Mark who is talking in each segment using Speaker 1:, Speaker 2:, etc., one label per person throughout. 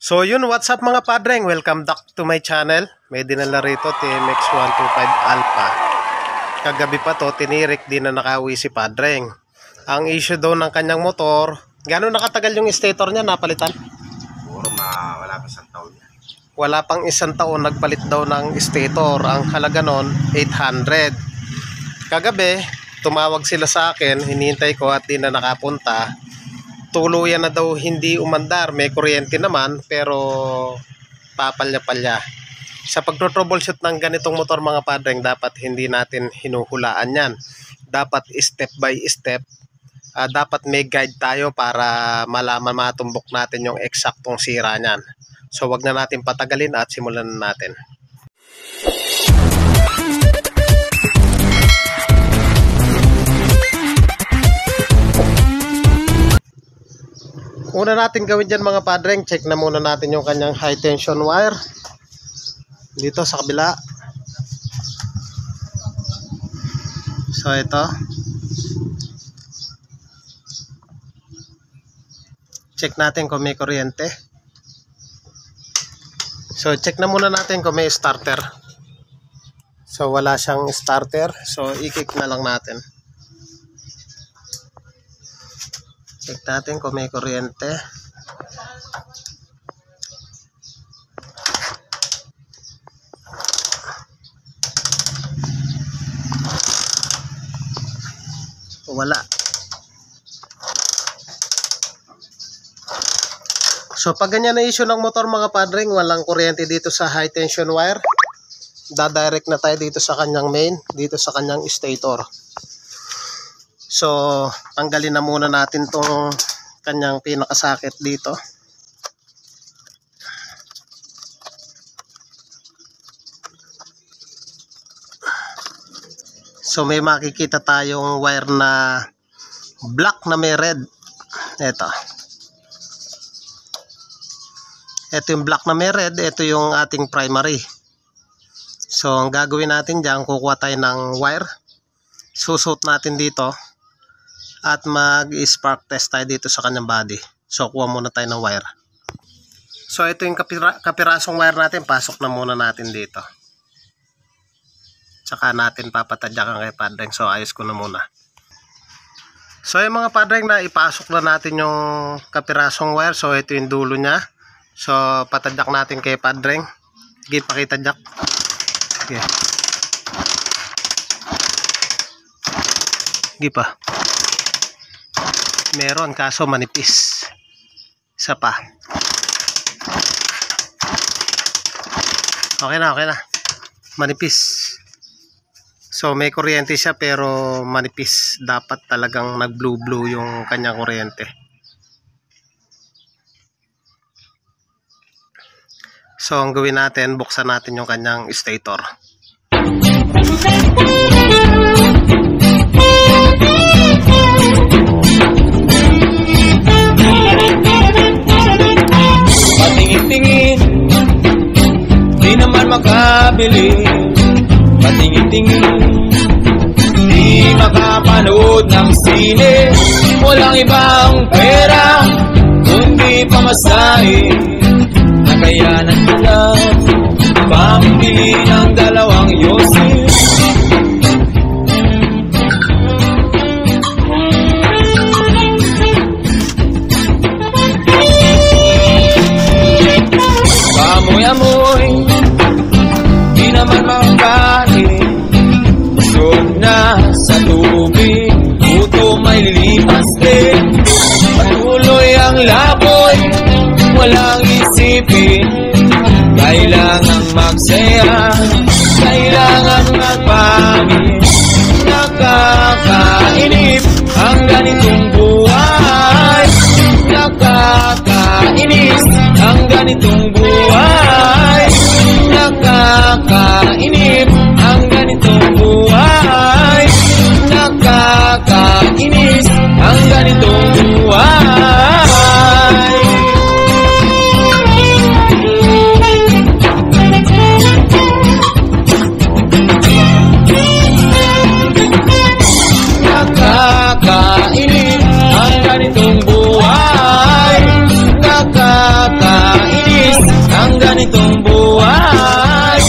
Speaker 1: So yun, what's up mga padreng? Welcome back to my channel. May dinala rito TMX 125 Alpha. Kagabi pa to, tinirik din na nakauwi si padreng. Ang issue daw ng kanyang motor, gano'n nakatagal yung stator niya napalitan?
Speaker 2: Siguro wala pa isang taon niya.
Speaker 1: Wala pang isang taon nagpalit daw ng stator. Ang halaga nun 800. Kagabi, tumawag sila sa akin, hinihintay ko at di na nakapunta. Tuluyan na daw hindi umandar, may kuryente naman pero papalya-palya. Sa pagtro-troubleshoot ng ganitong motor mga padreng, dapat hindi natin hinuhulaan yan. Dapat step by step. Dapat may guide tayo para malaman, matumbok natin yung eksaktong sira niyan. So wag na natin patagalin at simulan na natin. Una natin gawin dyan mga padreng, check na muna natin yung kanyang high tension wire dito sa kabila. So ito, check natin kung may kuryente. So check na muna natin kung may starter. So wala siyang starter, so i-kick na lang natin. Check natin kung may kuryente. Wala. So pag ganyan na issue ng motor mga padreng, walang kuryente dito sa high tension wire, dadirect na tayo dito sa kanyang main, dito sa kanyang stator. So, tanggalin na muna natin tong kanyang pinakasakit dito. So, may makikita tayong wire na black na may red. Ito. Ito yung black na may red. Ito yung ating primary. So, ang gagawin natin dyan, kukuha tayo ng wire. Susut natin dito. At mag-spark test tayo dito sa kanyang body. So kuha muna tayo ng wire. So ito yung kapirasong wire natin. Pasok na muna natin dito. Tsaka natin papatadyakan kay padreng. So ayos ko na muna. So yung mga padreng, na ipasok na natin yung kapirasong wire. So ito yung dulo nya. So patadyak natin kay padreng. Sige, pakitadyak. Sige. Sige pa. Meron kaso manipis. Isa pa. Okay na, okay na. Manipis. So may kuryente siya pero manipis. Dapat talagang nag-blue yung kanyang kuryente. So ang gawin natin, buksan natin yung kanyang stator.
Speaker 3: Patingin-tingin, di naman makabili. Patingin-tingin, di makapanood ng sine. Walang ibang pera, kundi pamasahe. Nakayanan ko lang, pambili ng dalawang yosin. Amoy, di naman makakain. Busog na sa tubig, gutom ay lilipas din. Patuloy ang laboy, walang isipin. Kailangan magsaya, kailangan magpangin. Nakakainip ang ganitong buhay. Nakakainis ang ganitong buhay. Nakakainip ang ganitong buhay. Nakakainis ang ganitong buhay. Nakakainip ang ganitong buhay. Nakakainip ganitong buhay.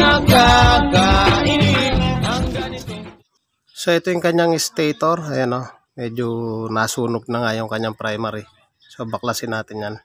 Speaker 3: Nakakainip ang ganitong.
Speaker 1: So ito yung kanyang stator. Ayan o. Medyo nasunog na nga yung kanyang primary. So baklasin natin yan.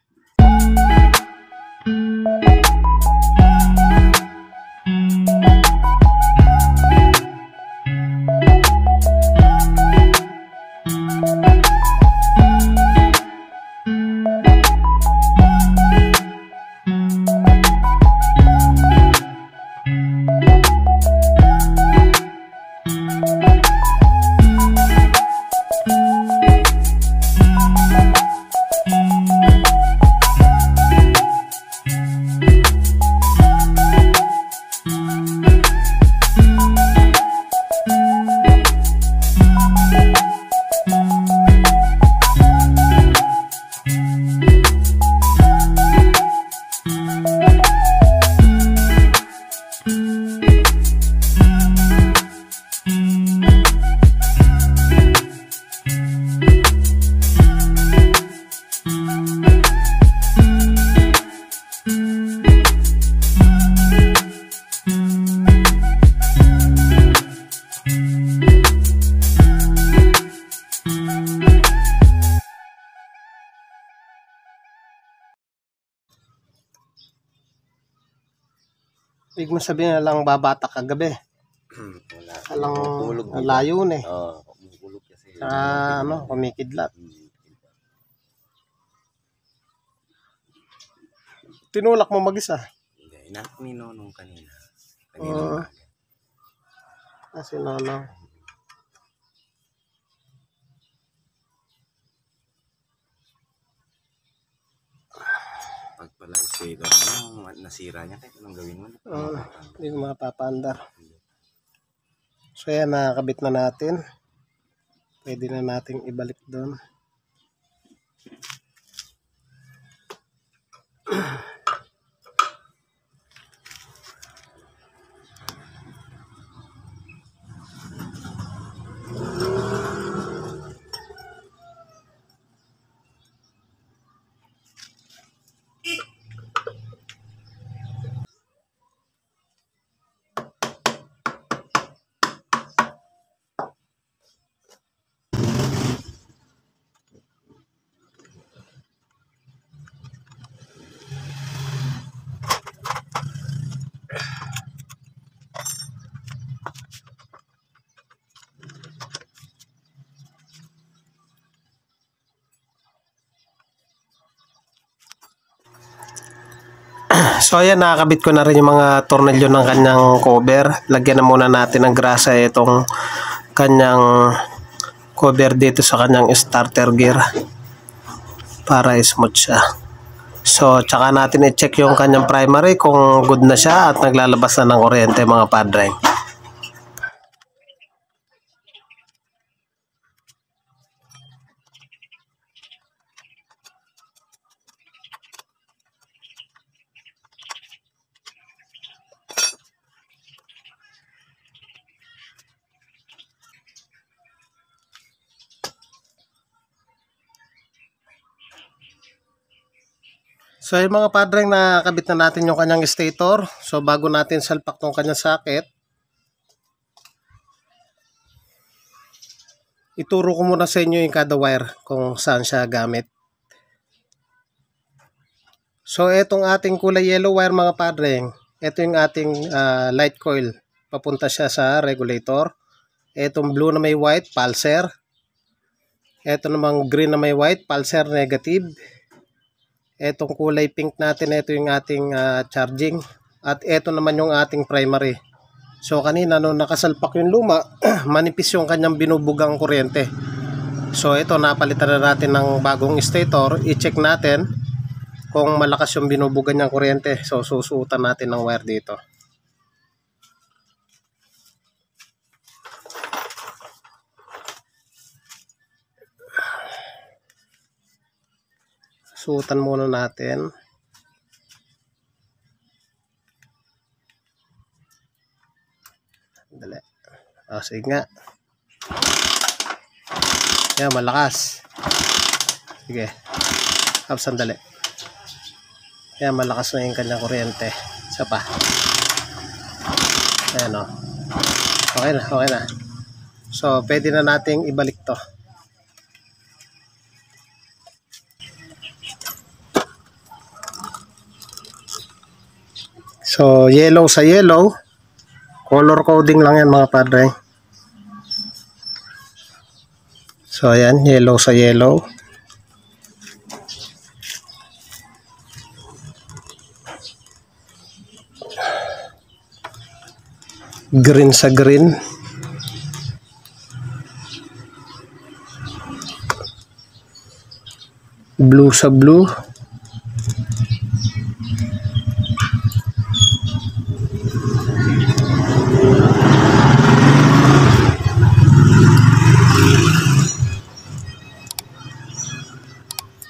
Speaker 1: Ibig mo sabihin na lang babata kagabi.
Speaker 2: Wala.
Speaker 1: Alang
Speaker 2: Tulog dito.
Speaker 1: layo na eh.
Speaker 2: Oo, kumukulog kasi.
Speaker 1: Kumikidlat. Tinulak mo mag-isa.
Speaker 2: Hindi, inaak ni Nonong kanina.
Speaker 1: Oo. Kasi Nonong.
Speaker 2: Pag pala stator mo, nasira niya, kahit anong gawin mo.
Speaker 1: Hindi ko mapapandar. So yan, nakakabit na natin. Pwede na nating ibalik doon. So ayan, nakakabit ko na rin yung mga tornilyo ng kanyang cover. Lagyan na muna natin ng grasa itong kanyang cover dito sa kanyang starter gear para smooth siya. So tsaka natin i-check yung kanyang primary kung good na siya at naglalabas na ng kuryente mga padre. So yung mga padreng, nakakabit na natin yung kanyang stator. So bago natin salpak tong kanyang socket, ituro ko muna sa inyo yung kada wire kung saan siya gamit. So etong ating kulay yellow wire mga padreng, ito yung ating light coil. Papunta siya sa regulator. Etong blue na may white, pulser. Ito namang green na may white, pulser negative. Etong kulay pink natin, ito yung ating charging. At ito naman yung ating primary. So kanina nung nakasalpak yung luma, manipis yung kanyang binubugang kuryente. So ito, napalitan na natin ng bagong stator. I-check natin kung malakas yung binubugan niyang kuryente. So susuotan natin ng wire dito. Suotan muna natin. Dali. Sige nga. Yan, malakas. Sige. Sandali. Kaya malakas na yung kanyang kuryente. Isa pa. Ayan o. Okay na, okay na. So, pwede na nating ibalik to. So, yellow sa yellow. Color coding lang yan mga padre. So, ayan. Yellow sa yellow. Green sa green. Blue sa blue.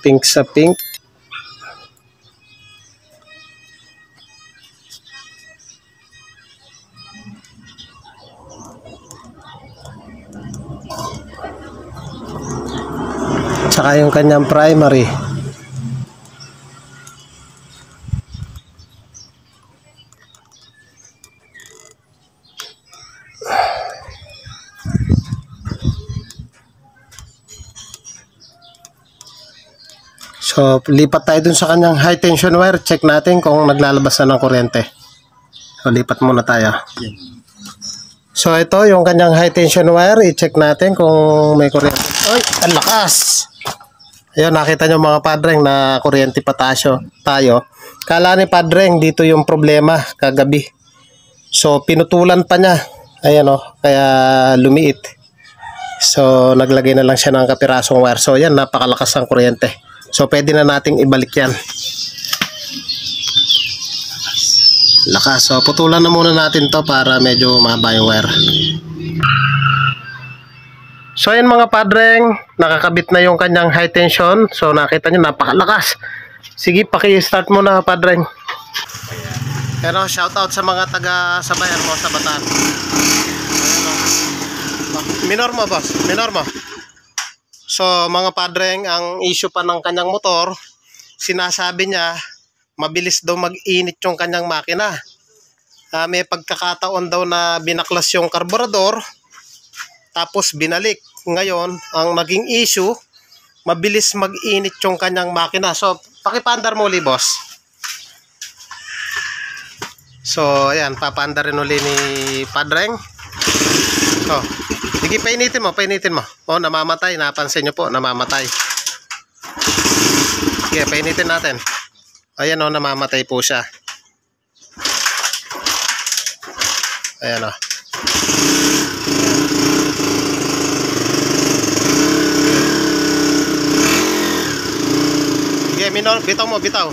Speaker 1: Pink sa pink. Tsaka yung kanyang primary. So, lipat tayo dun sa kanyang high tension wire. Check natin kung naglalabas na ng kuryente. So, lipat muna tayo. So, ito yung kanyang high tension wire. I-check natin kung may kuryente. Ay, ang lakas! Ayun, nakita nyo mga padreng na kuryente patasyo tayo. Kala ni padreng dito yung problema kagabi. So, pinutulan pa niya. Ayan o, kaya lumiit. So, naglagay na lang siya ng kapirasong wire. So, yan, napakalakas ang kuryente. So, pwede na nating ibalik yan. Lakas. So, putulan na muna natin to para medyo mahaba yung wire. So, ayan mga padreng, nakakabit na yung kanyang high tension. So, nakita nyo, napakalakas. Sige, paki-start mo na padreng. Pero, shoutout sa mga taga-sabayan mo sa Bataan. Minor mo, boss. Minor mo. So, mga padreng, ang issue pa ng kanyang motor, sinasabi niya, mabilis daw mag-init yung kanyang makina. May pagkakataon daw na binaklas yung karburador, tapos binalik. Ngayon, ang maging issue, mabilis mag-init yung kanyang makina. So, pakipandar mo uli, boss. So, ayan, papandarin uli ni padreng. So, sige, painitin mo, painitin mo. Oh, namamatay. Napansin nyo po, namamatay. Sige, painitin natin. Ayan o, namamatay po siya. Ayan o. Sige, minor, bitaw mo, bitaw.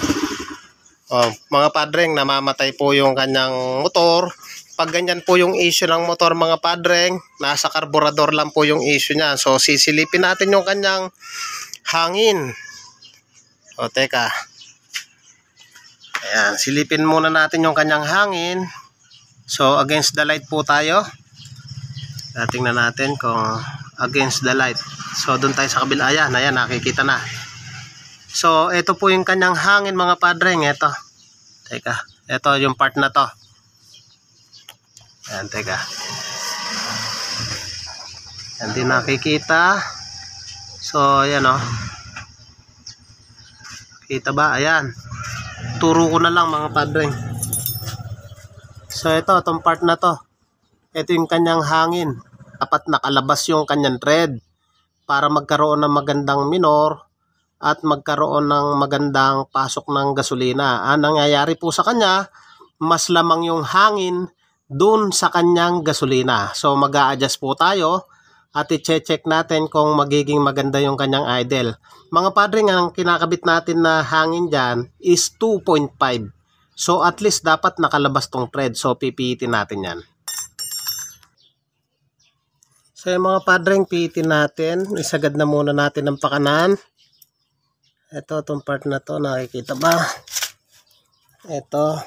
Speaker 1: Oh, mga padreng, namamatay po yung kanyang motor. Pag ganyan po yung issue ng motor mga padreng, nasa karburador lang po yung issue niya. So, sisilipin natin yung kanyang hangin. O, teka. Ayan, silipin muna natin yung kanyang hangin. So, against the light po tayo. Tingnan natin kung against the light. So, doon tayo sa kabila. Ayan, ayan, nakikita na. So, ito po yung kanyang hangin mga padreng. Ito. Teka, ito yung part na to. Ayan, teka. Hindi nakikita. So, ayan o. Kita ba? Ayan. Turo ko na lang mga padreng. So, ito, itong part na to. Ito yung kanyang hangin. Dapat nakalabas yung kanyang thread para magkaroon ng magandang minor at magkaroon ng magandang pasok ng gasolina. Ang nangyayari po sa kanya, mas lamang yung hangin dun sa kanyang gasolina. So, mag-a-adjust po tayo at i-check natin kung magiging maganda yung kanyang idle. Mga padring, ang kinakabit natin na hangin dyan is 2.5. So, at least dapat nakalabas tong thread. So, pipihitin natin yan. So, yung mga padring, pihitin natin. Isagad na muna natin ng pakanan. Ito, itong part na to. Nakikita ba? Ito,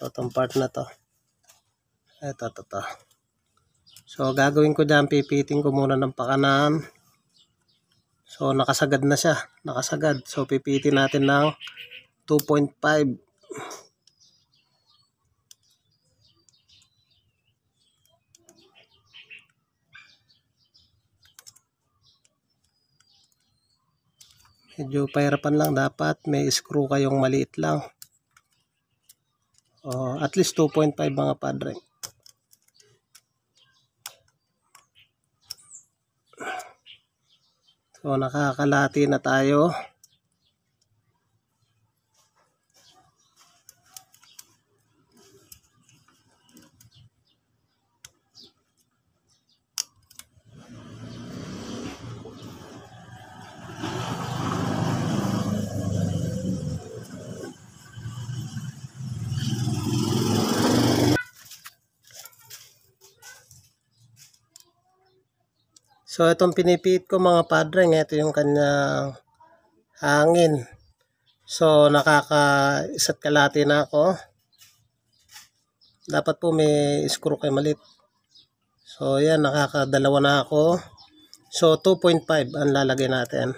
Speaker 1: itong part na to. Ito. So, gagawin ko dyan, pipitin ko muna ng pakanan. So, nakasagad na siya. Nakasagad. So, pipitin natin ng 2.5. Medyo pahirapan lang, dapat may screw kayong maliit lang. At least 2.5 mga padre. So nakakalati na tayo. So itong pinipit ko mga padre, ito yung kanyang hangin. So nakaka-isa't kalati na ako. Dapat po may screw kayo malit. So yan, nakakadalawa na ako. So 2.5 ang lalagay natin.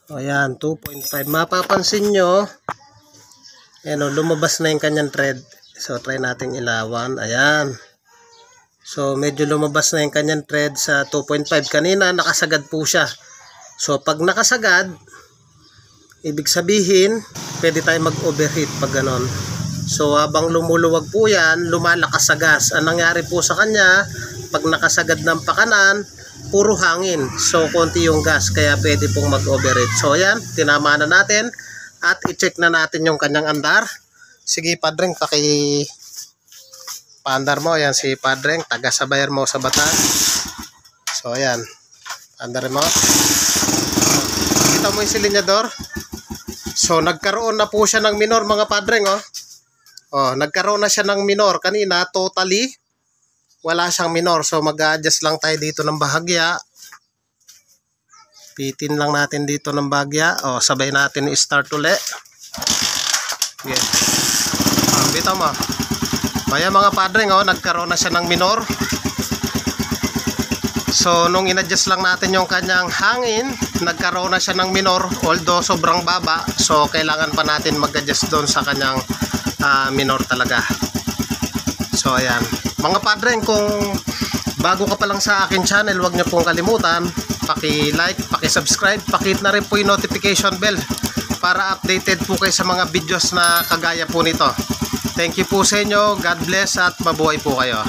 Speaker 1: O yan, 2.5. Mapapansin nyo, ayan, lumabas na yung kanyang thread. So try nating ilawan. Ayan. So medyo lumabas na yung kanyang thread sa 2.5. Kanina nakasagad po siya. So pag nakasagad, ibig sabihin pwede tayo mag-overheat pag ganon. So habang lumuluwag po yan, lumalakas sa gas. Ang nangyari po sa kanya, pag nakasagad ng pakanan, puro hangin. So konti yung gas, kaya pwede pong mag-overheat. So ayan, tinama na natin. At i-check na natin yung kanyang andar. Sige padreng, paandar mo. Ayan si padreng, taga Sabayar mo sa Bataan. So ayan, paandar mo. Kita mo yung silinyador. So nagkaroon na po siya ng minor mga padreng. Nagkaroon na siya ng minor. Kanina totally wala siyang minor. So mag-adjust lang tayo dito ng bahagya. Pitin lang natin dito ng bahagya. Sabay natin i-start ulit. Okay. Bitaw mo. Kaya mga padreng, nagkaroon na siya ng minor. So nung in-adjust lang natin yung kanyang hangin, nagkaroon na siya ng minor, although sobrang baba. So kailangan pa natin mag-adjust doon sa kanyang minor talaga. So ayan. Mga padreng, kung bago ka pa lang sa akin channel, huwag niyo pong kalimutan paki-like, paki-subscribe, paki-hit na rin po yung notification bell para updated po kayo sa mga videos na kagaya po nito. Thank you po sa inyo. God bless at mabuhay po kayo.